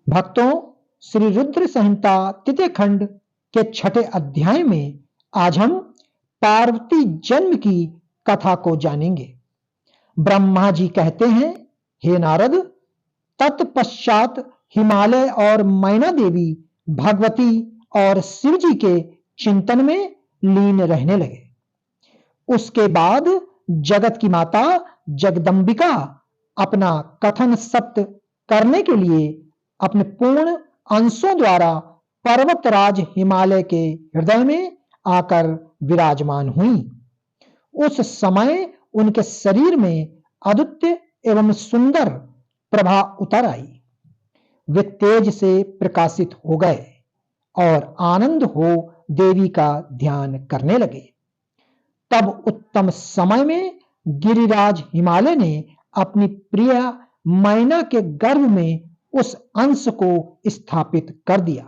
भक्तों, श्री रुद्र संहिता तृतीय खंड के 6ठे अध्याय में आज हम पार्वती जन्म की कथा को जानेंगे। ब्रह्मा जी कहते हैं, हे नारद, तत्पश्चात हिमालय और मैना देवी भगवती और शिव जी के चिंतन में लीन रहने लगे। उसके बाद जगत की माता जगदंबिका अपना कथन सत्य करने के लिए अपने पूर्ण अंशों द्वारा पर्वतराज हिमालय के हृदय में आकर विराजमान हुई। उस समय उनके शरीर में अद्वितीय एवं सुंदर प्रभा उतर आई। वे तेज से प्रकाशित हो गए और आनंद हो देवी का ध्यान करने लगे। तब उत्तम समय में गिरिराज हिमालय ने अपनी प्रिय मैना के गर्भ में उस अंश को स्थापित कर दिया।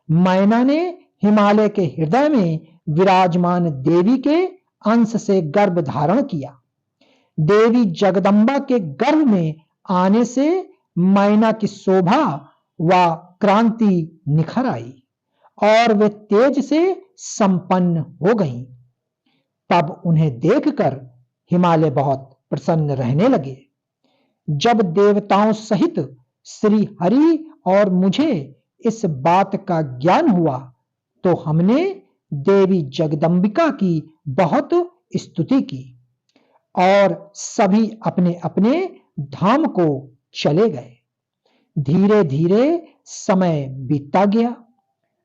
मैना ने हिमालय के हृदय में विराजमान देवी के अंश से गर्भ धारण किया। देवी जगदंबा के गर्भ में आने से मैना की शोभा व क्रांति निखर आई और वे तेज से संपन्न हो गईं। तब उन्हें देखकर हिमालय बहुत प्रसन्न रहने लगे। जब देवताओं सहित श्री हरि और मुझे इस बात का ज्ञान हुआ तो हमने देवी जगदंबिका की बहुत स्तुति की और सभी अपने अपने धाम को चले गए। धीरे धीरे समय बीतता गया।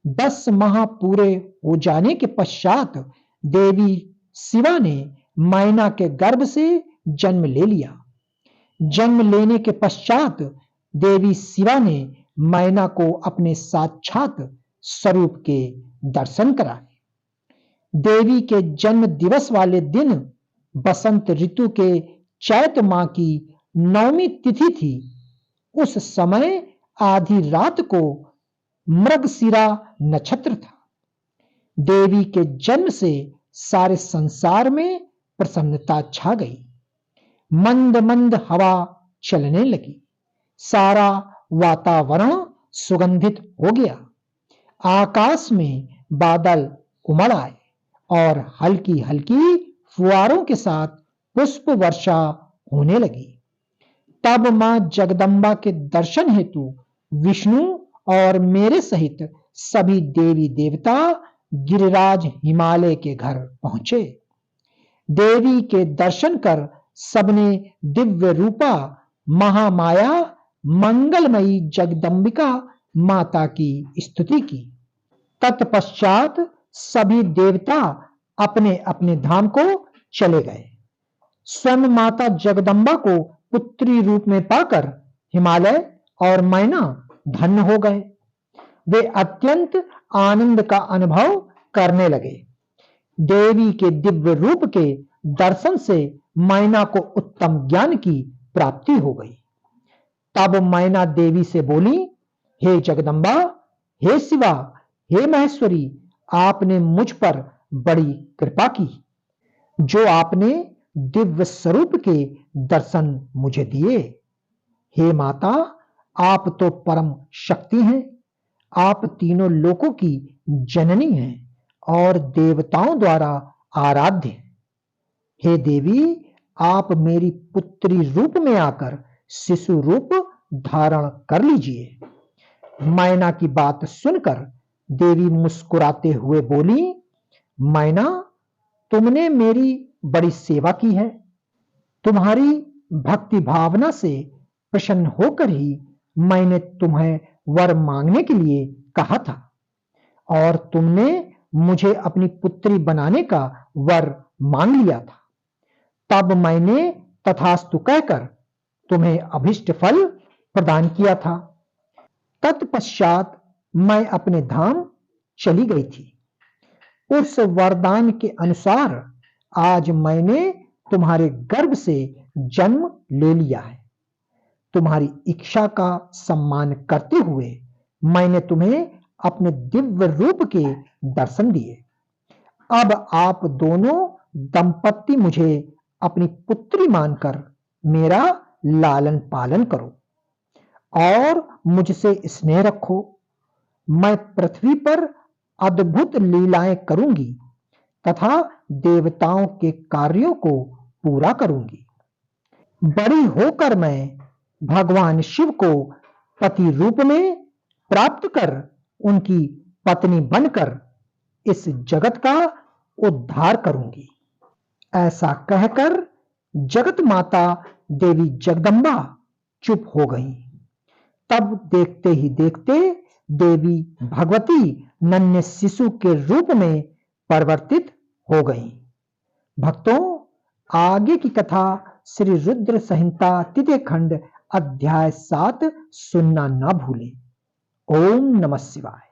10 माह पूरे हो जाने के पश्चात देवी शिवा ने मैना के गर्भ से जन्म ले लिया। जन्म लेने के पश्चात देवी शिवा ने मैना को अपने साक्षात स्वरूप के दर्शन कराए। देवी के जन्म दिवस वाले दिन बसंत ऋतु के चैत माह की 9वीं तिथि थी। उस समय आधी रात को मृगशिरा नक्षत्र था। देवी के जन्म से सारे संसार में प्रसन्नता छा गई। मंद मंद हवा चलने लगी। सारा वातावरण सुगंधित हो गया। आकाश में बादल उमड़ आए और हल्की हल्की फुहारों के साथ पुष्प वर्षा होने लगी। तब मां जगदंबा के दर्शन हेतु विष्णु और मेरे सहित सभी देवी देवता गिरिराज हिमालय के घर पहुंचे। देवी के दर्शन कर सबने दिव्य रूपा महामाया मंगलमयी जगदंबिका माता की स्तुति की। तत्पश्चात सभी देवता अपने अपने धाम को चले गए। स्वयं माता जगदंबा को पुत्री रूप में पाकर हिमालय और मैना धन्य हो गए। वे अत्यंत आनंद का अनुभव करने लगे। देवी के दिव्य रूप के दर्शन से मैना को उत्तम ज्ञान की प्राप्ति हो गई। तब मैना देवी से बोली, हे जगदंबा, हे शिवा, हे महेश्वरी, आपने मुझ पर बड़ी कृपा की, जो आपने दिव्य स्वरूप के दर्शन मुझे दिए। हे माता, आप तो परम शक्ति हैं। आप तीनों लोकों की जननी हैं और देवताओं द्वारा आराध्य हैं। हे देवी, आप मेरी पुत्री रूप में आकर शिशु रूप धारण कर लीजिए। मैना की बात सुनकर देवी मुस्कुराते हुए बोली, मैना, तुमने मेरी बड़ी सेवा की है। तुम्हारी भक्ति भावना से प्रसन्न होकर ही मैंने तुम्हें वर मांगने के लिए कहा था और तुमने मुझे अपनी पुत्री बनाने का वर मांग लिया था। तब मैंने तथास्तु कहकर तुम्हें अभिष्ट फल प्रदान किया था। तत्पश्चात मैं अपने धाम चली गई थी। उस वरदान के अनुसार आज मैंने तुम्हारे गर्भ से जन्म ले लिया है। तुम्हारी इच्छा का सम्मान करते हुए मैंने तुम्हें अपने दिव्य रूप के दर्शन दिए। अब आप दोनों दंपत्ति मुझे अपनी पुत्री मानकर मेरा लालन पालन करो। और मुझसे स्नेह रखो। मैं पृथ्वी पर अद्भुत लीलाएं करूंगी तथा देवताओं के कार्यों को पूरा करूंगी। बड़ी होकर मैं भगवान शिव को पति रूप में प्राप्त कर उनकी पत्नी बनकर इस जगत का उद्धार करूंगी। ऐसा कहकर जगत माता देवी जगदम्बा चुप हो गईं। तब देखते ही देखते देवी भगवती नन्हे शिशु के रूप में परिवर्तित हो गईं। भक्तों, आगे की कथा श्री रुद्र संहिता तृतीय खंड अध्याय 7 सुनना ना भूलें। ओम नमः शिवाय।